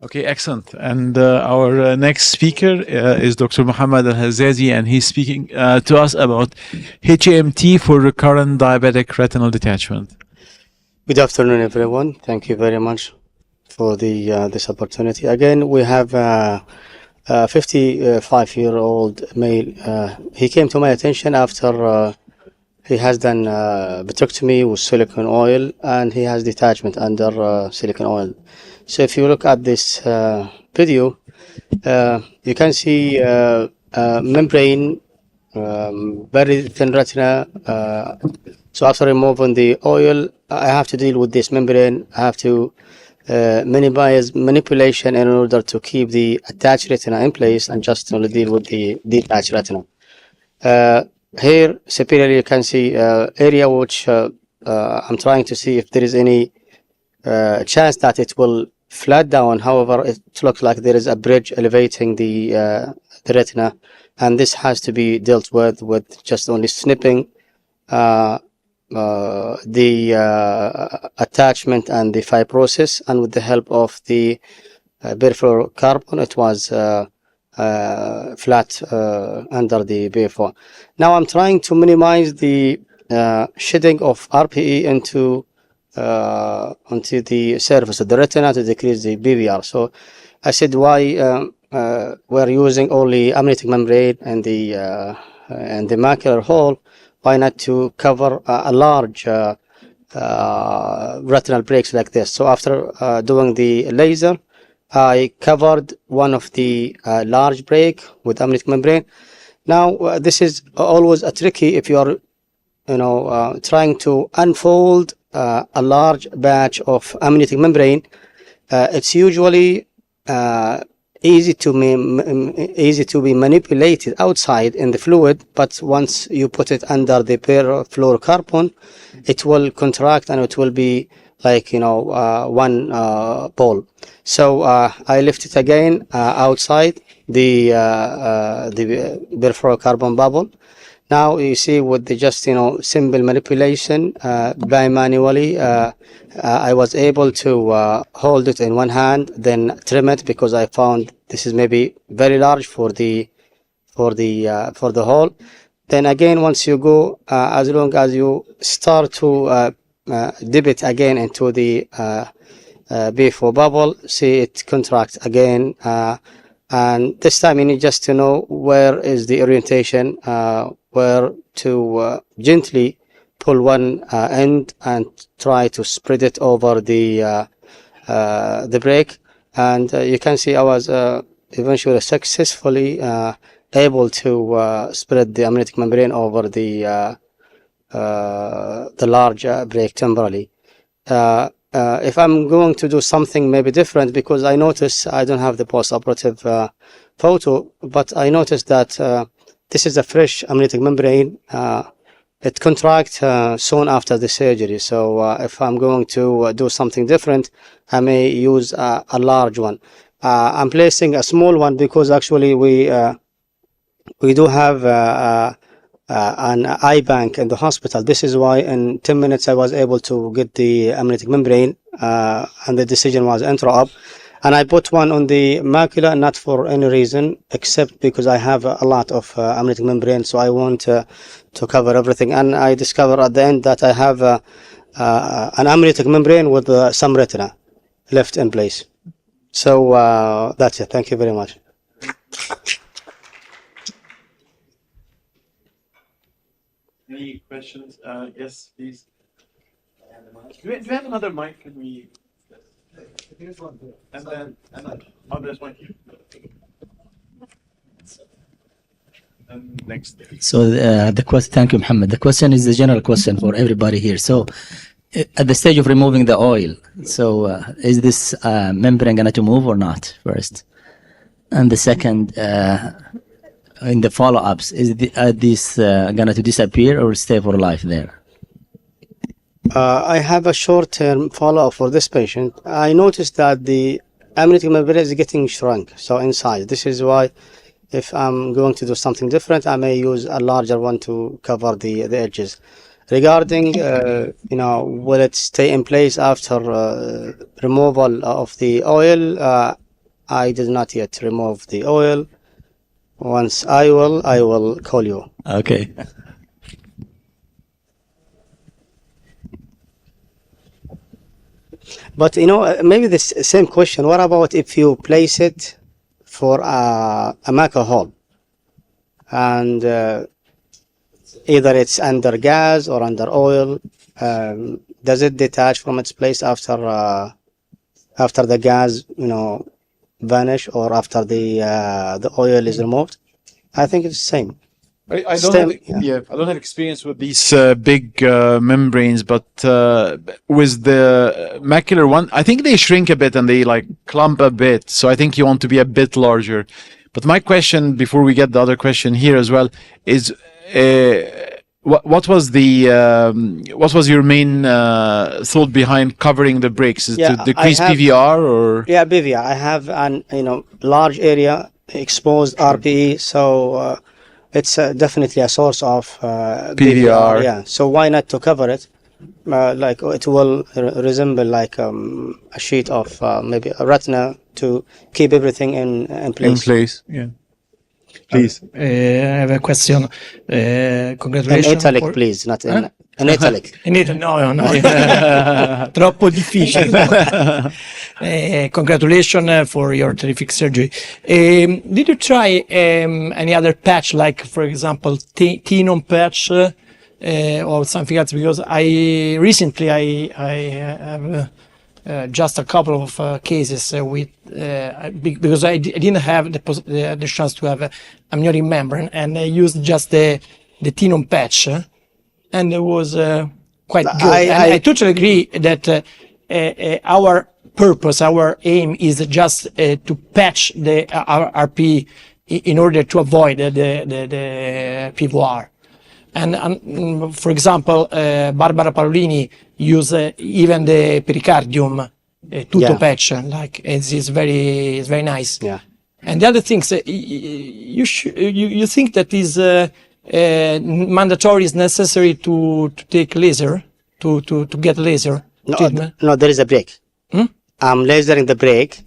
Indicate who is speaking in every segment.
Speaker 1: Okay, excellent. And our next speaker is Dr. Mohamed Al Hazzazi, and he's speaking to us about HAMT for recurrent diabetic retinal detachment.
Speaker 2: Good afternoon, everyone. Thank you very much for this opportunity. Again, we have a 55-year-old male. He came to my attention after he has done vitrectomy with silicone oil, and he has detachment under silicone oil. So if you look at this video, you can see membrane, very thin retina. So after removing the oil, I have to deal with this membrane. I have to minimize manipulation in order to keep the attached retina in place and just only deal with the detached retina. Here, superiorly, you can see area which I'm trying to see if there is any chance that it will flat down. However, it looks like there is a bridge elevating the retina, and this has to be dealt with just only snipping the attachment and the fibrosis, and with the help of the peripheral carbon, it was flat under the BFO. Now I'm trying to minimize the shedding of RPE onto the surface of the retina to decrease the BVR. So I said, why we're using only amniotic membrane and the macular hole? Why not to cover a large retinal breaks like this? So after doing the laser, I covered one of the large break with amniotic membrane. Now this is always a tricky if you are, trying to unfold a large batch of amniotic membrane. It's usually easy to be manipulated outside in the fluid, but once you put it under the perfluorocarbon, it will contract and it will be like one ball. So I lift it again outside the perfluorocarbon bubble. Now you see with the just simple manipulation by manually, I was able to hold it in one hand, then trim it, because I found this is maybe very large for the hole. Then again, once you go, as long as you start to dip it again into the BFO bubble, see it contract again, and this time you need just to know where is the orientation, where to gently pull one end and try to spread it over the break. And you can see I was eventually successfully able to spread the amniotic membrane over the large break temporarily. If I'm going to do something maybe different, because I notice I don't have the post-operative photo, but I noticed that this is a fresh amniotic membrane. It contracts soon after the surgery. So if I'm going to do something different, I may use a large one. I'm placing a small one because actually we do have an eye bank in the hospital. This is why in 10 minutes I was able to get the amniotic membrane, and the decision was intra-op. And I put one on the macula, not for any reason, except because I have a lot of amniotic membrane, so I want to cover everything. And I discovered at the end that I have an amniotic membrane with some retina left in place. So that's it. Thank you very much.
Speaker 1: Any questions? Yes, please. Do we have another mic? Can we? Here's one here. And then there's one here. And next.
Speaker 3: So the question, thank you, Mohammed. The question is the general question for everybody here. So at the stage of removing the oil, so is this membrane going to move or not first? And the second, in the follow-ups, is this going to disappear or stay for life there?
Speaker 2: I have a short-term follow-up for this patient. I noticed that the amniotic membrane is getting shrunk, so in size. This is why if I'm going to do something different, I may use a larger one to cover the edges. Regarding, will it stay in place after removal of the oil? I did not yet remove the oil. Once I will call you.
Speaker 3: Okay.
Speaker 2: But maybe this same question. What about if you place it for a macro hole, and either it's under gas or under oil? Does it detach from its place after the gas, vanish, or after the oil is removed? I think it's the same.
Speaker 1: I don't
Speaker 2: Stem,
Speaker 1: have,
Speaker 2: yeah.
Speaker 1: I don't have experience with these big membranes, but with the macular one, I think they shrink a bit and they like clump a bit. So I think you want to be a bit larger. But my question, before we get the other question here as well, is what was your main thought behind covering the brakes? Is it
Speaker 2: Yeah,
Speaker 1: to decrease PVR or?
Speaker 2: Yeah, PVR. I have an large area exposed RPE, so it's definitely a source of
Speaker 1: PVR.
Speaker 2: Yeah, so why not to cover it? Like it will resemble like a sheet of maybe a retina to keep everything in place.
Speaker 1: In place, yeah. Please.
Speaker 4: I have a question.
Speaker 2: In
Speaker 4: Congratulations.
Speaker 2: italic, please, not in italic.
Speaker 4: In Italy, no. Troppo difficile. Congratulations for your terrific surgery. Did you try any other patch, like, for example, Tenon patch or something else? Because I recently have just a couple of cases with because I didn't have the chance to have amniotic membrane, and I used just the Tenon patch, and it was quite good. I totally agree that our purpose, our aim is just to patch our RP in order to avoid the PVR. And for example, Barbara Paolini used even the pericardium tutto patch, like it's very nice.
Speaker 2: Yeah.
Speaker 4: And the other things, you think that is mandatory, is necessary to take laser, to get laser treatment?
Speaker 2: No, there is a break. I'm lasering the brake.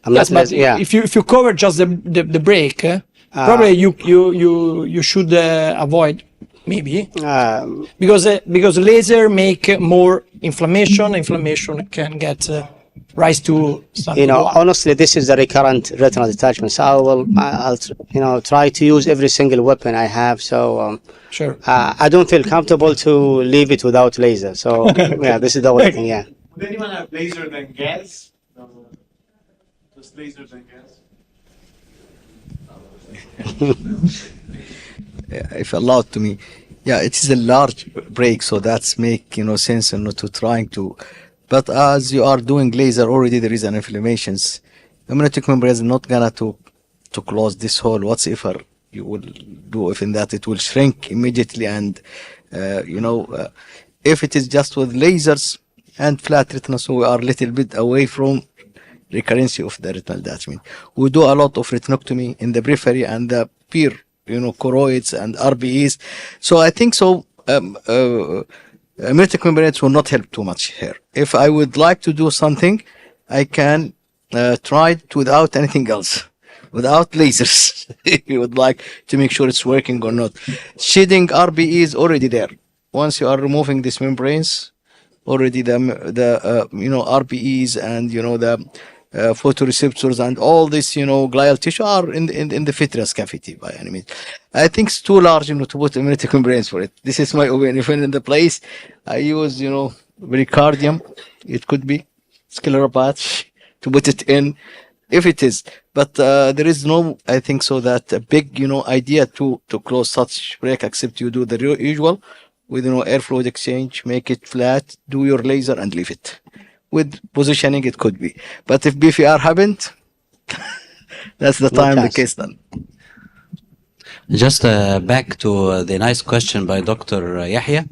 Speaker 4: Yes, but if you cover just the brake, probably you should avoid. Maybe because laser make more inflammation. Inflammation can get rise to something.
Speaker 2: Honestly, this is a recurrent retinal detachment. So I'll try to use every single weapon I have. So
Speaker 4: sure.
Speaker 2: I don't feel comfortable to leave it without laser. So yeah, this is the only thing. Yeah.
Speaker 1: Would anyone have laser than gas? No. Just laser than gas.
Speaker 5: If allowed to me, yeah, it is a large break, so that's make sense to trying to. But as you are doing laser, already there is an inflammations. Amniotic membrane is not gonna to close this hole whatsoever you will do. If in that it will shrink immediately, and if it is just with lasers and flat retina, so we are a little bit away from recurrency of the retinal detachment. We do a lot of retinectomy in the periphery and the peer, choroids and RBEs. So I think so. Amniotic membranes will not help too much here. If I would like to do something, I can try it without anything else, without lasers. If you would like to make sure it's working or not. Shedding RBE is already there. Once you are removing these membranes, already the RBEs and the photoreceptors and all this glial tissue are in the vitreous cavity by any means. I think it's too large to put amniotic membranes for it. This is my opinion. Even in the place I use pericardium, it could be scleropatch to put it in if it is, but there is no, I think so, that a big idea to close such break, except you do the usual with air fluid exchange, make it flat, do your laser and leave it. With positioning, it could be. But if BVR happened, that's the time the case done.
Speaker 6: Just back to the nice question by Dr. Yahya.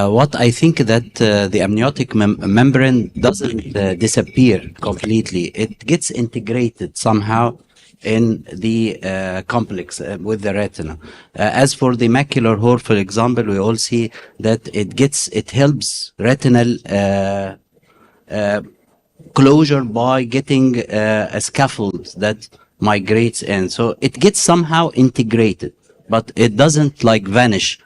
Speaker 6: What I think that the amniotic membrane doesn't disappear completely. It gets integrated somehow in the complex with the retina. As for the macular hole, for example, we all see that it helps retinal closure by getting a scaffold that migrates in. So it gets somehow integrated, but it doesn't like vanish.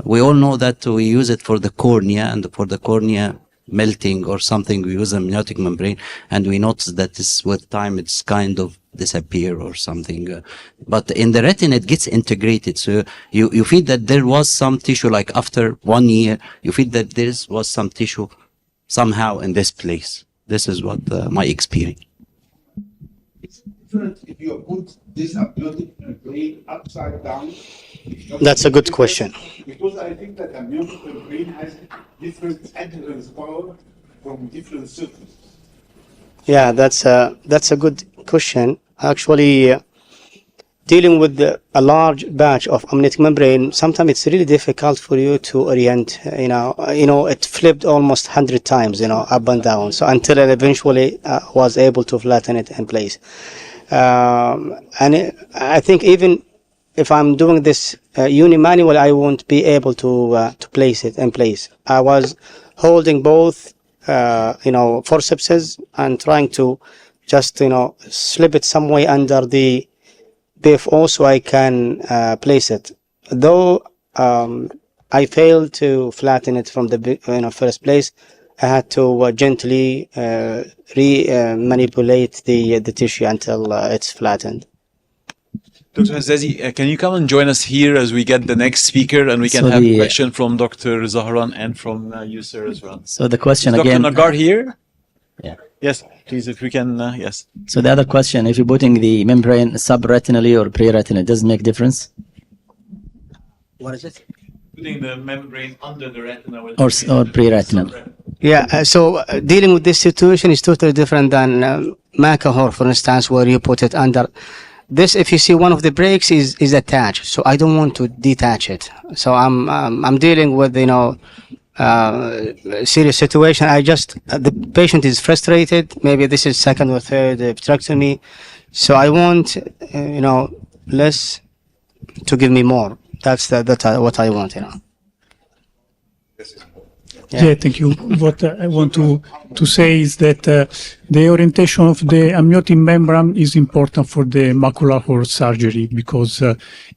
Speaker 6: We all know that we use it for the cornea, and for the cornea melting or something, we use a amniotic membrane, and we notice that this, with time it's kind of disappear or something. But in the retina, it gets integrated. So you feel that there was some tissue, like after 1 year, you feel that there was some tissue somehow in this place. This is what my experience.
Speaker 7: If you put this amniotic membrane upside down?
Speaker 2: That's a good question.
Speaker 7: Because I think that amniotic membrane has different adherence power from different surfaces.
Speaker 2: Yeah, that's a good question. Actually, dealing with a large batch of amniotic membrane, sometimes it's really difficult for you to orient. It flipped almost 100 times, up and down. So until I eventually was able to flatten it in place. I think even if I'm doing this uni-manual, I won't be able to place it in place. I was holding both, forceps and trying to just, slip it some way under the BFO so I can place it. Though I failed to flatten it from the first place, I had to gently manipulate the tissue until it's flattened.
Speaker 1: Dr. Hazzazi, can you come and join us here as we get the next speaker, and we can
Speaker 3: So
Speaker 1: have a
Speaker 3: the-
Speaker 1: question from Dr. Zahran and from you, sir, as well.
Speaker 3: So the question
Speaker 1: Is
Speaker 3: again.
Speaker 1: Dr. Nagar here?
Speaker 3: Yeah.
Speaker 1: Yes, please, if we can, yes.
Speaker 3: So the other question, if you're putting the membrane subretinally or pre-retinal, does it make difference?
Speaker 2: What is it?
Speaker 1: Putting the membrane under the retina.
Speaker 3: Or pre-retinal?
Speaker 2: Yeah, so dealing with this situation is totally different than Macahor, for instance, where you put it under. This, if you see, one of the breaks is attached, so I don't want to detach it. So I'm dealing with serious situation. The patient is frustrated. Maybe this is second or third vitrectomy, so I want less to give me more. That's what I want.
Speaker 8: Yeah, thank you. What I want to say is that the orientation of the amniotic membrane is important for the macular hole surgery, because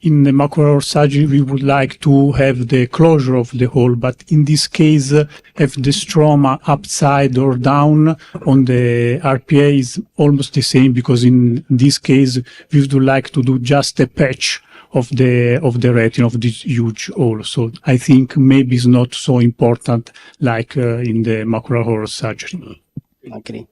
Speaker 8: in the macular hole surgery we would like to have the closure of the hole, but in this case have the stroma upside or down on the RPA is almost the same, because in this case we would like to do just a patch of the retina of this huge hole. So I think maybe it's not so important like in the macular hole surgery.
Speaker 2: Okay.